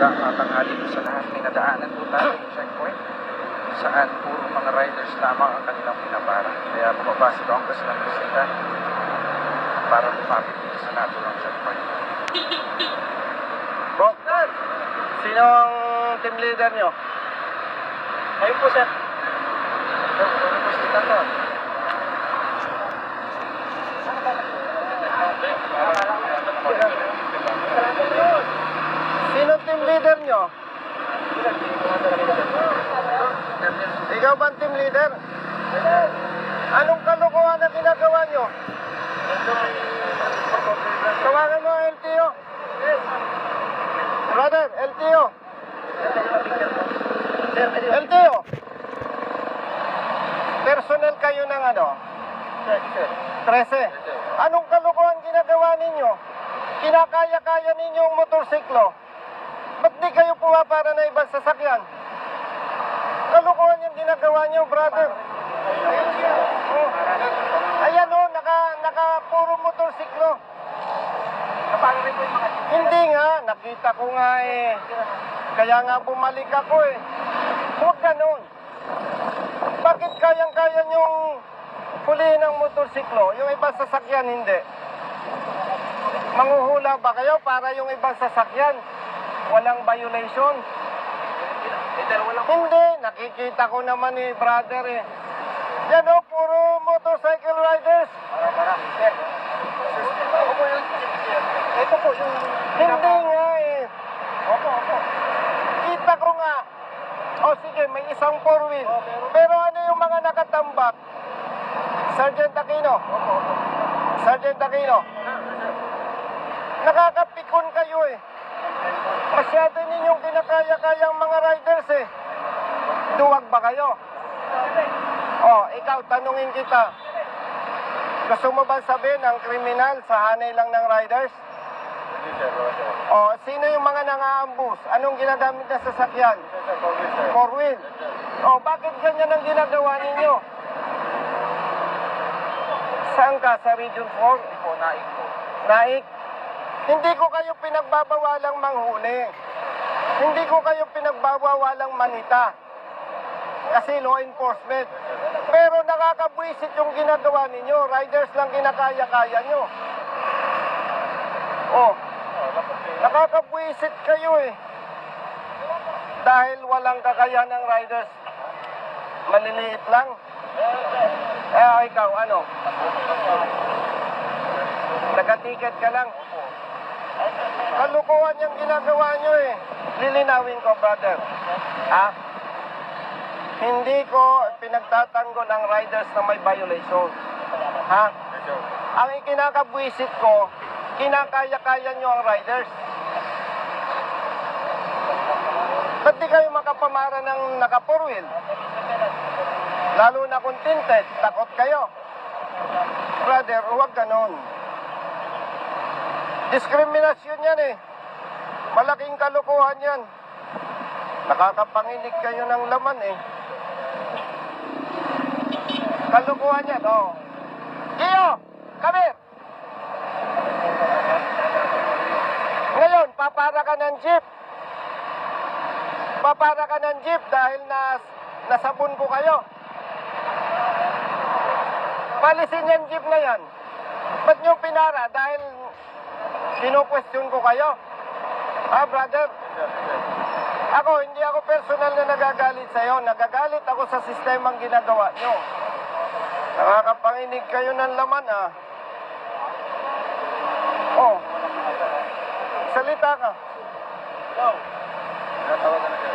magandang tanghali sa lahat. May nadaanan po tayo yung checkpoint saan puro mga riders lamang ang kanilang pinapara. Kaya bumaba si Congress ng bisita para lumapit dito sa naturang checkpoint. Bok, sino ang team leader nyo? Ayun po, sir. Ano po si Tato? Sino team leader nyo? Ikaw ba ang team leader? Anong kalokohan na ginagawa nyo? Tawagan mo ang LTO. Brother, LTO. LTO. Personnel kayo ng ano? 13. Anong kalokohan ginagawa ninyo? Kinakaya-kaya ninyo ang motorsiklo. Ba't di kayo pumapara na ibang sasakyan? Kalokohan yung ginagawa nyo, brother. Ayan o, naka puro motorsiklo. Hindi nga, nakita ko nga eh. Kaya nga bumalik ako eh. Huwag ganun. Bakit kayang-kaya nyong hulihin ang motorsiklo? Yung ibang sasakyan, hindi. Manghuhula ba kayo para yung ibang sasakyan walang violation? Hindi, nakikita ko naman eh, brother eh. Yan o, puro motorcycle riders. Ito po yung... Hindi nga eh. Opo. Kita ko nga. O sige, may isang 4-wheel. Pero ano yung mga nakatambak? Sergeant Aquino. Sergeant Aquino. Nakakapikon kayo eh. Masyado ninyong kinakaya-kayang mga riders eh. Duwag ba kayo? Oh, ikaw, tanungin kita. Gusto mo ba sabihin ang kriminal sa hanay lang ng riders? Oh, sino yung mga nang-aambus? Anong ginagamit na sasakyan? 4-wheel. Oh, bakit ganyan ang ginagawa ninyo? Saan ka? Sa Region 4? Naik po. Naik? Hindi ko kayo pinagbabawalang manghuli. Hindi ko kayo pinagbabawalang manita. Kasi law enforcement. Pero nakakabwisit yung ginagawa ninyo. Riders lang kinakaya-kaya nyo. Oh, nakakabwisit kayo eh. Dahil walang kakayahan ng riders. Maliliit lang. Ikaw, ano? Nagatiket ka lang. Kalukuhan yung ginagawa nyo eh. Lilinawin ko, brother. Ha? Hindi ko pinagtatanggol ang riders na may violation. Ha? Ang ikinakabwisit ko, kinakaya-kaya nyo ang riders. Ba't di kayo makapamara ng naka-4-wheel? Lalo na kung tinted, takot kayo. Brother, huwag ganon. Diskriminasyon yan eh. Malaking kalukuhan yan. Nakakapanginig kayo ng laman eh. Kalukuhan yan, oh. Gio, come here. Ngayon, papara ka ng jeep. Papara ka ng jeep dahil nasabon ko kayo. Palisin yung jeep na yan. Ba't nyo pinara? Dahil kino-question ko kayo. Ha, brother? Ako, hindi ako personal na nagagalit sa'yo. Nagagalit ako sa sistemang ginagawa nyo. Nakakapanginig kayo ng laman, ha? Oh. Salita ka. Go. Natawagan na siya.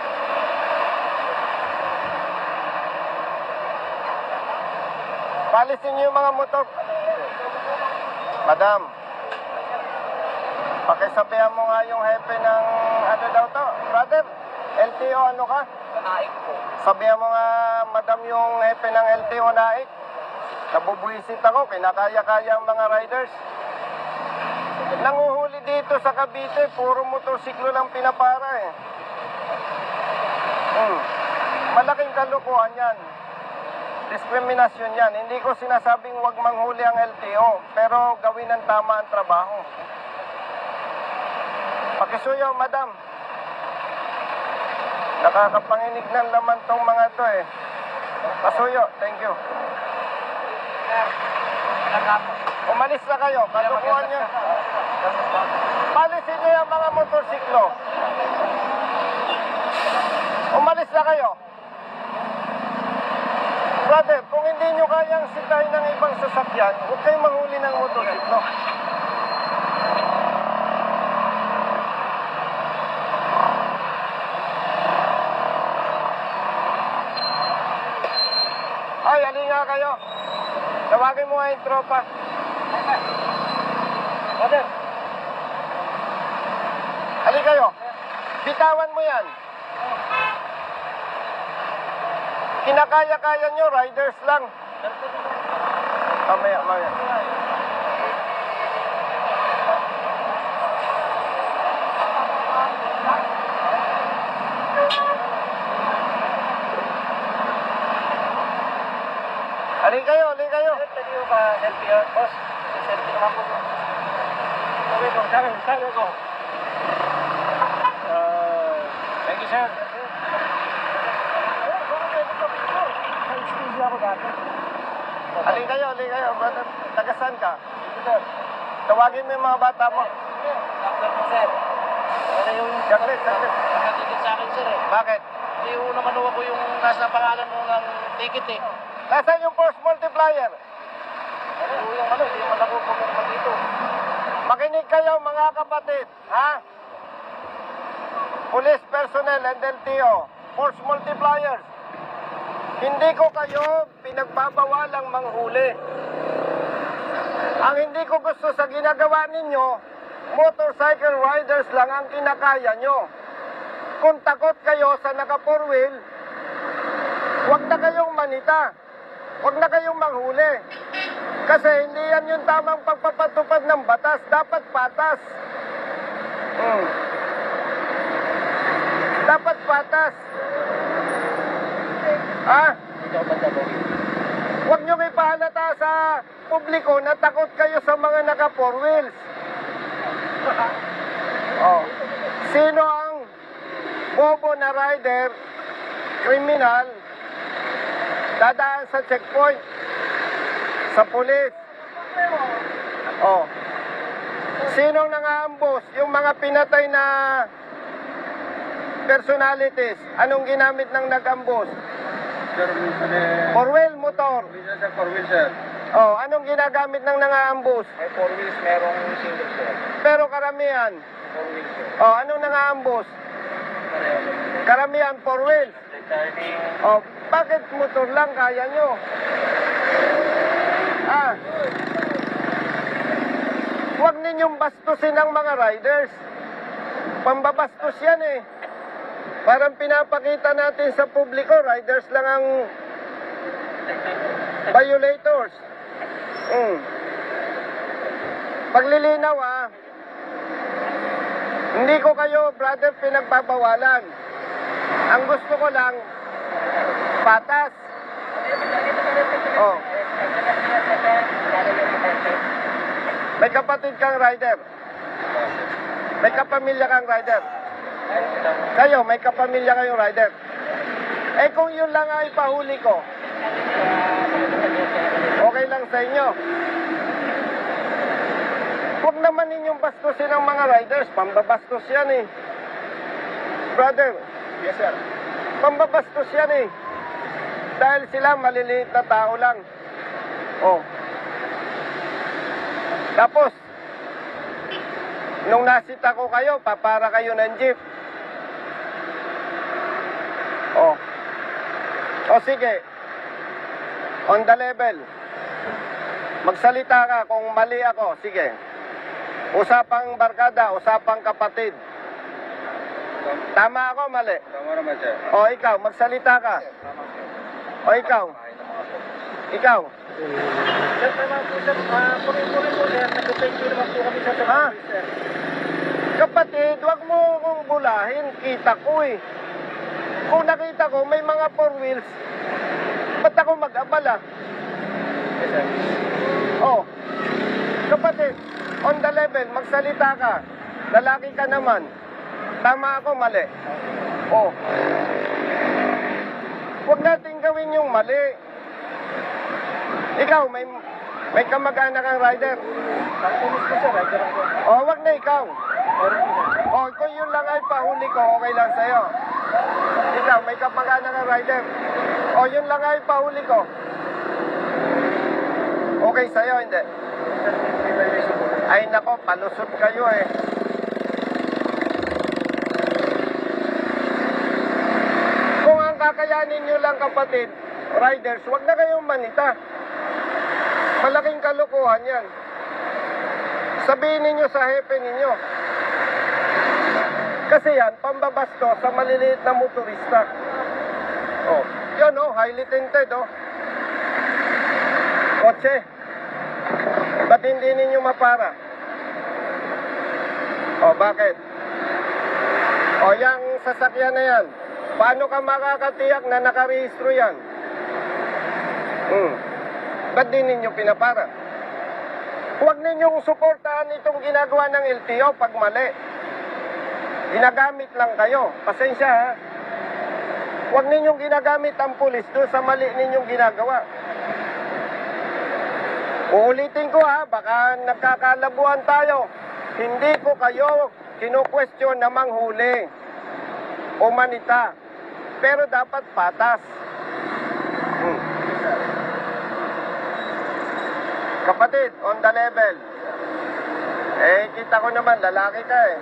Palisin niyo yung mga motor. Madam, pakisabihan mo nga yung hepe ng ano daw to. Brother, LTO ano ka? Naik po. Sabihan mo nga, madam, yung hepe ng LTO Naik. Nabubuisit ako, kinakaya-kaya ang mga riders. Nanguhuli dito sa Cavite, puro motorsiklo lang pinapara eh. Malaking kalukuhan yan. Diskriminasyon yan. Hindi ko sinasabing huwag manghuli ang LTO, pero gawin ng tama ang trabaho. Pakisuyo, madam. Nakakapanginig ng laman tong mga to eh. Pasuyo, thank you. Umalis na kayo, kalukuhan nyo. Palisin nyo yung mga motorsiklo. Umalis na kayo. Brother, kung hindi nyo kayang sitahin ng ibang sasakyan, huwag kayong mahuli ng motorsiklo. Ay, halika kayo. Tawagin mo nga yung tropa. Brother. Halika kayo. Bitawan mo yan. Kinakaya-kaya nyo, riders lang. Mamaya. Halika kayo. Pwede mo ba selfie yun, boss? Selfie naman po. Sabi ko. Thank you, sir. Halika kayo. Brother, tagasan ka. Tawagin mo yung mga bata mo. After mo, sir. Ano yung Saglit. nakatigil sa akin, sir eh. Bakit? Hindi ko naman ako yung nasa pangalan mo ng ticket eh. Nasaan yung force multiplier? Ano yung hindi naman ako pumunta dito. Makinig kayo mga kapatid, ha? Police personnel and LTO, force multipliers. Hindi ko kayo pinagbabawalang manghuli. Ang hindi ko gusto sa ginagawa ninyo, motorcycle riders lang ang kinakaya nyo. Kung takot kayo sa naka four wheel, huwag na kayong manita. Huwag na kayong manghuli. Kasi hindi yan yung tamang pagpapatupad ng batas. Dapat patas. Dapat patas. Ha? Hindi ako magdadawin. Huwag nyo may pahalata sa publiko na takot kayo sa mga naka four wheels. Oh. Sino ang bobo na rider, kriminal, dadaan sa checkpoint, sa pulis? Oh. Sinong nangaambos? Yung mga pinatay na personalities. Anong ginamit ng nag-ambos? Sir, minsan Four wheel motor. minsan sa 4 wheel, sir. Oh, anong ginagamit ng nangaambos? May 4 wheels, merong single, sir. Pero karamihan. 4 wheels, sir. Oh, anong nangaambos? Karamihan four wheel. Returning. Oh, bakit motor lang kaya nyo? Huwag ninyong bastusin ang mga riders. Pambabastos yan eh. Parang pinapakita natin sa publiko, riders lang ang violators. Paglilinaw hindi ko kayo, brother, pinagbabawalan. Ang gusto ko lang, patas. Oh. May kapatid kang rider. May kapamilya kang rider. Kayo, may kapamilya kayong rider. Eh kung yun lang ang ipahuli ko, okay lang sa inyo. Huwag naman ninyong bastusin ang mga riders. Pambabastos yan eh. Brother. Yes, sir. Pambabastos yan eh. Dahil sila maliliit na tao lang. Oh. Tapos, nung nasita ko kayo, papara kayo ng jeep. Oh. O sige. On the level. Magsalita ka kung mali ako. Sige. Usapang barkada, usapang kapatid. Tama ako, mali? Tama naman, sir. O ikaw, magsalita ka. O ikaw. Ikaw. Sir, naman po, sir. Puri-puri po, sir. Nag-thank you naman po kami sa Ha? service, sir. Kapatid, wag mo kong bulahin. Kita ko eh. Kung nakita ko may mga four wheels, ba't ako mag-abala? Yes, sir. Oh. Kapatid, on the level, magsalita ka. Lalaki ka naman. Tama ako, mali. Oh. Huwag natin gawin yung mali. Ikaw, may kamag-anak kang rider. Pulis ko sir, rider ako. O, wag na ikaw. Meron po sir. O, kung yun lang ay pahuli ko, okay lang sa'yo. Ikaw, may kamag-anak kang rider. O, yun lang ay pahuli ko. Okay sa'yo, hindi? Sir, may violation po. Ay nako, palusot kayo eh. Kung ang kakayanin nyo lang kapatid, riders, wag na kayong manita. Malaking kalokohan yan. Sabihin ninyo sa hepe ninyo. Kasi yan, pambabasto sa maliliit na motorista. Oh, yun oh, highly tinted oh. Kotse. Ba't hindi ninyo mapara? O, bakit? O, yung sasakyan na yan, paano ka makakatiyak na nakarehistro yan? Ba't di ninyo pinapara? Huwag ninyong suportahan itong ginagawa ng LTO pag mali. Ginagamit lang kayo. Pasensya ha. Huwag ninyong ginagamit ang pulis doon sa mali ninyong ginagawa. Uulitin ko ha, baka nagkakalabuan tayo. Hindi ko kayo kinu-question na manghuli o manita. Pero dapat patas. Kapatid, on the level. Eh, kita ko naman, lalaki ka eh.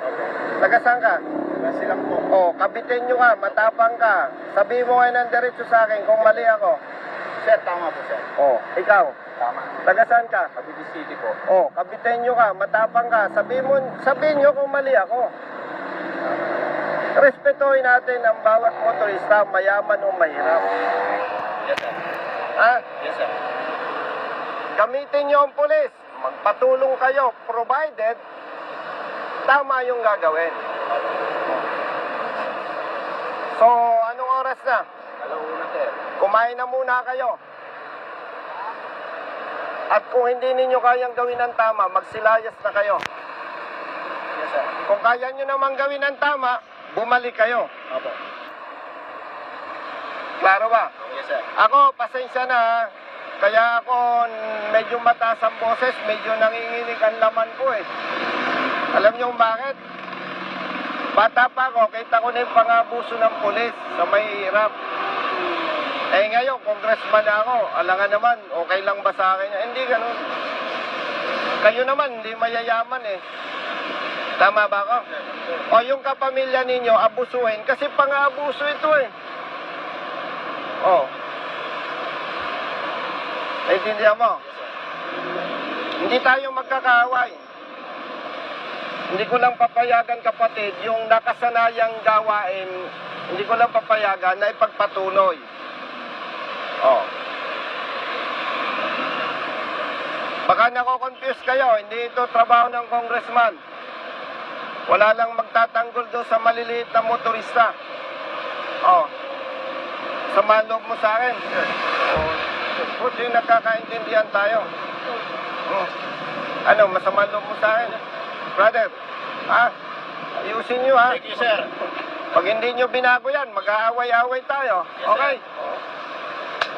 Taga-saan ka? Kasi lang po. Oh, kabitin nyo ka, matapang ka. Sabi mo ngayon ng diretso sa akin kung mali ako. Sir, tama po sir. Oh, ikaw. Tama. Taga-saan ka? Cavite City po. Oh, kabitin nyo ka, matapang ka. Sabihin nyo kung mali ako. Respetuhin natin ang bawat motorista, mayaman o mahirap. Yes sir. Ha? Yes sir. Gamitin nyo ang pulis. Magpatulong kayo, provided tama yung gagawin. So, anong oras na? Alauna sir. Kumain na muna kayo. At kung hindi ninyo kayang gawin ng tama, magsilayas na kayo. Yes sir. Kung kaya nyo naman gawin ng tama, bumalik kayo. Opo. Klaro ba? Yes sir. Ako, pasensya na ha. Kaya ako medyo mataas ang boses, medyo nanginginig ang laman ko eh. Alam niyo kung bakit? Bata pa ako, kita ko na yung pangabuso ng pulis sa mahihirap. Eh ngayon, congressman na ako, alangan naman, okay lang ba sa akin? Hindi ganun. Kayo naman, hindi mayayaman eh. Tama ba ako? O yung kapamilya ninyo, abusuhin, kasi pang-abuso ito eh. Oh. Naintindihan mo? Hindi tayo magkakaaway. Hindi ko lang papayagan kapatid, yung nakasanayang gawain, hindi ko lang papayagan na ipagpatuloy. Oh. Baka nako-confuse kayo, hindi ito trabaho ng congressman. Wala lang magtatanggol doon sa maliliit na motorista. Oh. Samahan loob mo sa akin. Oh. Buti nagkakaintindihan tayo. Ano, masama loob mo sa akin? Brother, ha? Ayusin nyo ha? Thank you sir. Pag hindi nyo binago yan, mag-aaway-aaway tayo. Okay?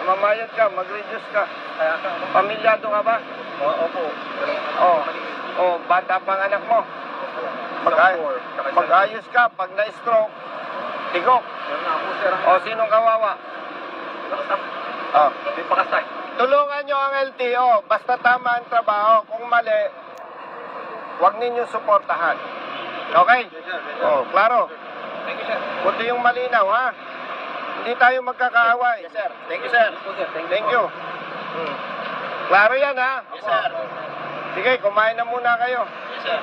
Mamayad ka, mag-reduce ka. Pamilyado ka ba? Opo. Oh. Oh, bata pang anak mo. Mag-ayos ka, pag na-stroke, tigok. Meron na ako sir. O, sinong kawawa? Oh. May pakasay. Tulungan nyo ang LTO, basta tama ang trabaho. Kung mali, huwag ninyo suportahan. Okay? Oh, klaro. Thank you sir. Buti yung malinaw, ha? Hindi tayo magkakaaway. Yes sir. Thank you sir. Thank you. Klaro yan, ha? Yes sir. Sige, kumain na muna kayo. Yes sir.